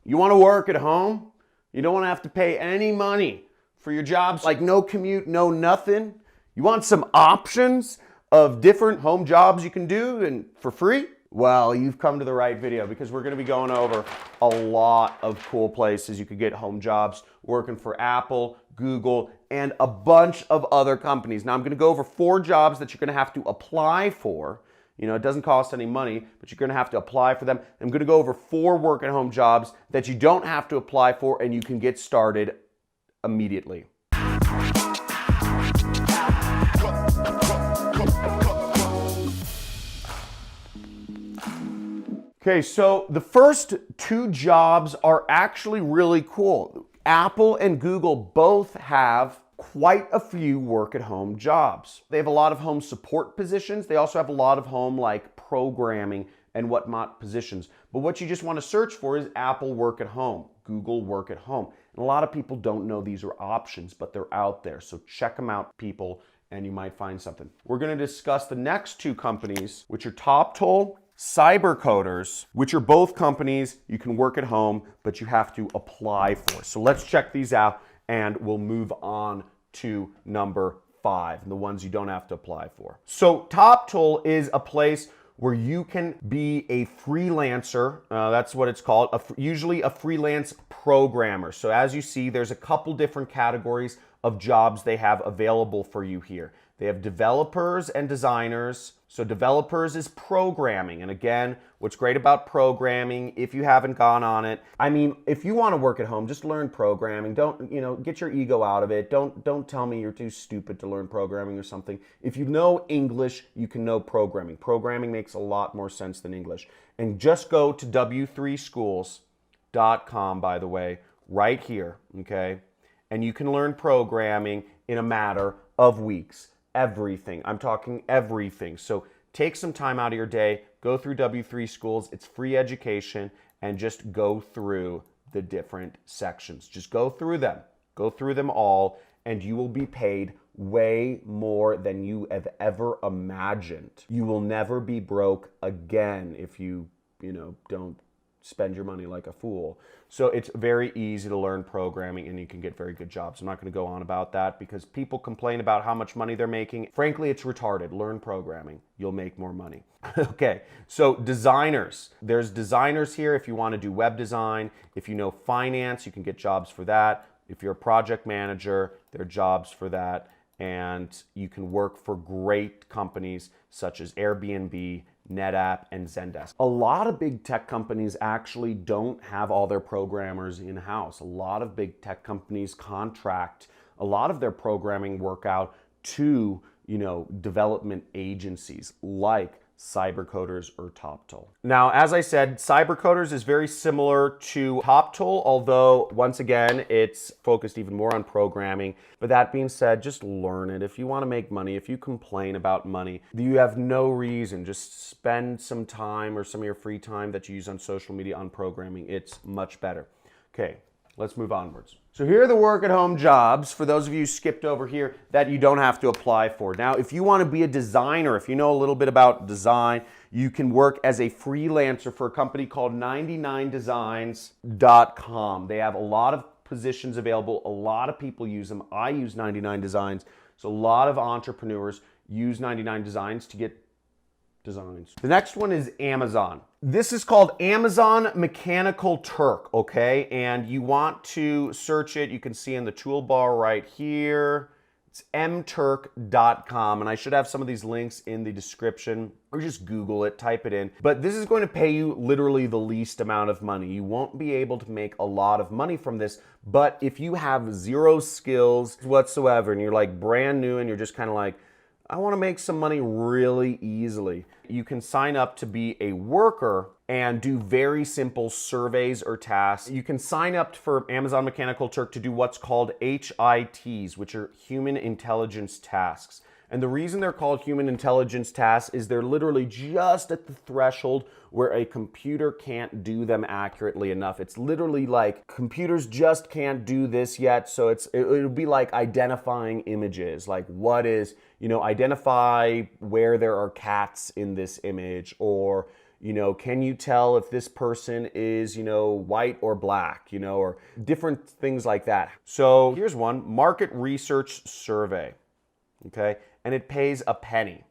You want to work at home? You don't want to have to pay any money for your jobs, like no commute, no nothing. You want some options of different home jobs you can do and for free? Well, you've come to the right video because we're going to be going over a lot of cool places you could get home jobs working for Apple, Google, and a bunch of other companies. Now, I'm going to go over 4 jobs that you're going to have to apply for. You know, it doesn't cost any money, but you're going to have to apply for them. I'm going to go over 4 work-at-home jobs that you don't have to apply for and you can get started immediately. Okay, so the first 2 jobs are actually really cool. Apple and Google both have quite a few work-at-home jobs. They have a lot of home support positions. They also have a lot of home like programming and whatnot positions. But what you just want to search for is Apple work at home, Google work at home. And a lot of people don't know these are options, but they're out there. So check them out, people, and you might find something. We're going to discuss the next 2 companies, which are Toptal, CyberCoders, which are both companies you can work at home, but you have to apply for. So let's check these out and we'll move on to number 5, the ones you don't have to apply for. So Toptal is a place where you can be a freelancer. That's what it's called, usually a freelance programmer. So as you see, there's a couple different categories of jobs they have available for you here. They have developers and designers. So developers is programming. And again, what's great about programming, if you haven't gone on it, I mean, if you want to work at home, just learn programming. Don't, get your ego out of it. Don't tell me you're too stupid to learn programming or something. If you know English, you can know programming. Programming makes a lot more sense than English. And just go to w3schools.com, by the way, right here, okay? And you can learn programming in a matter of weeks. Everything. I'm talking everything. So take some time out of your day, go through W3 Schools. It's free education, and just go through the different sections. Just go through them. Go through them all, and you will be paid way more than you have ever imagined. You will never be broke again if you don't spend your money like a fool. So it's very easy to learn programming and you can get very good jobs. I'm not going to go on about that because people complain about how much money they're making. Frankly, it's retarded. Learn programming. You'll make more money. Okay, so designers. There's designers here if you want to do web design. If you know finance, you can get jobs for that. If you're a project manager, there are jobs for that. And you can work for great companies such as Airbnb, NetApp, and Zendesk. A lot of big tech companies actually don't have all their programmers in-house. A lot of big tech companies contract a lot of their programming work out to, development agencies like CyberCoders or Toptal. Now, as I said, CyberCoders is very similar to Toptal, although once again, it's focused even more on programming. But that being said, just learn it. If you want to make money, if you complain about money, you have no reason. Just spend some time or some of your free time that you use on social media on programming. It's much better. Okay, let's move onwards. So here are the work-at-home jobs, for those of you who skipped over here, that you don't have to apply for. Now, if you want to be a designer, if you know a little bit about design, you can work as a freelancer for a company called 99designs.com. They have a lot of positions available. A lot of people use them. I use 99 Designs. So a lot of entrepreneurs use 99 Designs to get designs. The next one is Amazon. This is called Amazon Mechanical Turk, okay? And you want to search it. You can see in the toolbar right here. It's mturk.com, and I should have some of these links in the description, or just Google it, type it in. But this is going to pay you literally the least amount of money. You won't be able to make a lot of money from this, but if you have zero skills whatsoever, and you're like brand new, and you're just kind of like, I want to make some money really easily, you can sign up to be a worker and do very simple surveys or tasks. You can sign up for Amazon Mechanical Turk to do what's called HITs, which are human intelligence tasks. And the reason they're called human intelligence tasks is they're literally just at the threshold where a computer can't do them accurately enough. It's literally like computers just can't do this yet. So it'll be like identifying images, like what is, identify where there are cats in this image, or can you tell if this person is, white or black, or different things like that. So here's one, market research survey, okay? And it pays a penny.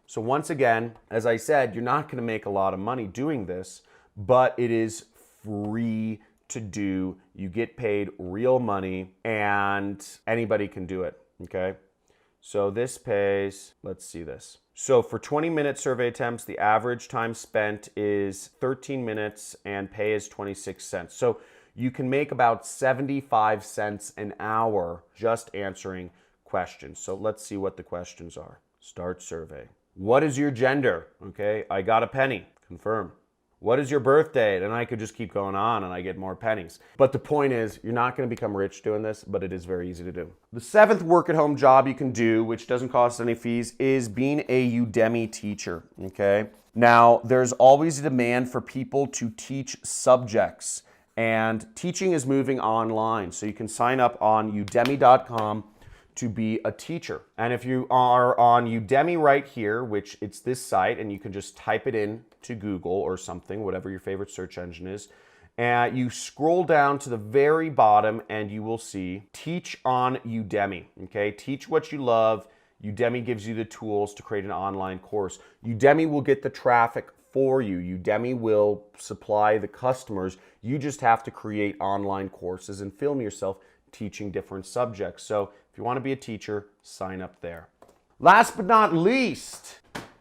So once again, as I said, you're not gonna make a lot of money doing this, but it is free to do. You get paid real money and anybody can do it, okay? So this pays, let's see this. So for 20-minute survey attempts, the average time spent is 13 minutes and pay is 26 cents. So you can make about 75 cents an hour just answering questions. So let's see what the questions are. Start survey. What is your gender? Okay, I got a penny. Confirm. What is your birth date? And I could just keep going on and I get more pennies. But the point is, you're not gonna become rich doing this, but it is very easy to do. The 7th work-at-home job you can do, which doesn't cost any fees, is being a Udemy teacher, okay? Now, there's always a demand for people to teach subjects, and teaching is moving online. So you can sign up on udemy.com to be a teacher. And if you are on Udemy right here, which it's this site, and you can just type it in to Google or something, whatever your favorite search engine is, and you scroll down to the very bottom and you will see Teach on Udemy, okay? Teach what you love. Udemy gives you the tools to create an online course. Udemy will get the traffic for you. Udemy will supply the customers. You just have to create online courses and film yourself teaching different subjects. So if you want to be a teacher, sign up there. Last but not least,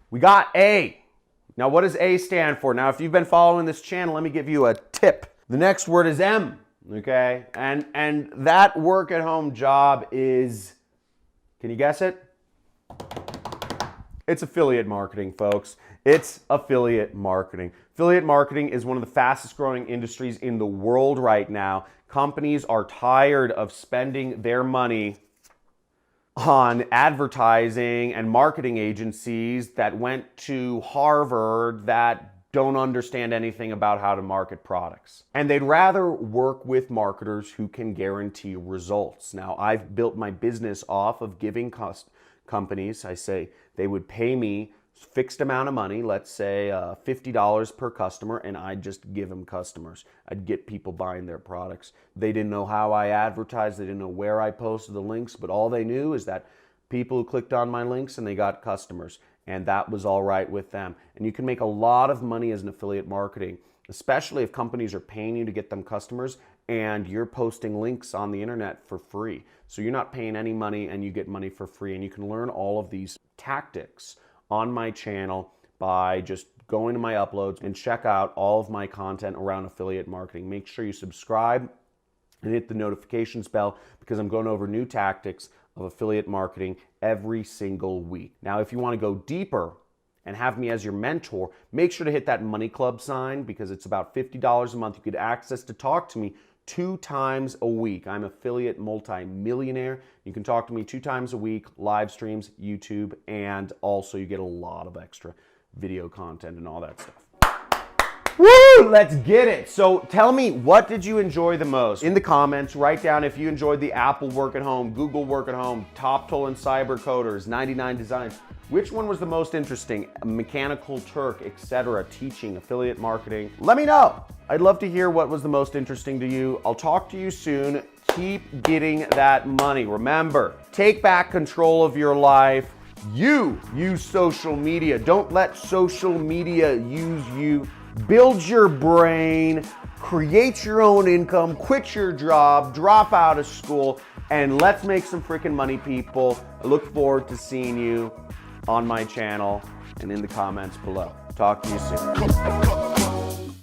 we got A. Now, what does A stand for? Now, if you've been following this channel, let me give you a tip. The next word is M, okay? And that work-at-home job is, can you guess it? It's affiliate marketing, folks. It's affiliate marketing. Affiliate marketing is one of the fastest growing industries in the world right now. Companies are tired of spending their money on advertising and marketing agencies that went to Harvard that don't understand anything about how to market products. And they'd rather work with marketers who can guarantee results. Now, I've built my business off of giving companies, I say they would pay me fixed amount of money, let's say $50 per customer, and I'd just give them customers. I'd get people buying their products. They didn't know how I advertised, they didn't know where I posted the links, but all they knew is that people who clicked on my links and they got customers, and that was all right with them. And you can make a lot of money as an affiliate marketing, especially if companies are paying you to get them customers and you're posting links on the internet for free. So you're not paying any money and you get money for free, and you can learn all of these tactics on my channel by just going to my uploads and check out all of my content around affiliate marketing. Make sure you subscribe and hit the notifications bell because I'm going over new tactics of affiliate marketing every single week. Now, if you want to go deeper and have me as your mentor, make sure to hit that Money Club sign because it's about $50 a month. You get access to talk to me 2 times a week. I'm affiliate multi-millionaire. You can talk to me 2 times a week, live streams, YouTube, and also you get a lot of extra video content and all that stuff. Woo! Let's get it. So tell me, what did you enjoy the most? In the comments, write down if you enjoyed the Apple Work at Home, Google Work at Home, Toptal and CyberCoders, 99 Designs. Which one was the most interesting? Mechanical Turk, etc. Teaching, affiliate marketing. Let me know. I'd love to hear what was the most interesting to you. I'll talk to you soon. Keep getting that money. Remember, take back control of your life. You use social media. Don't let social media use you. Build your brain, create your own income, quit your job, drop out of school, and let's make some freaking money, people. I look forward to seeing you on my channel and in the comments below. Talk to you soon.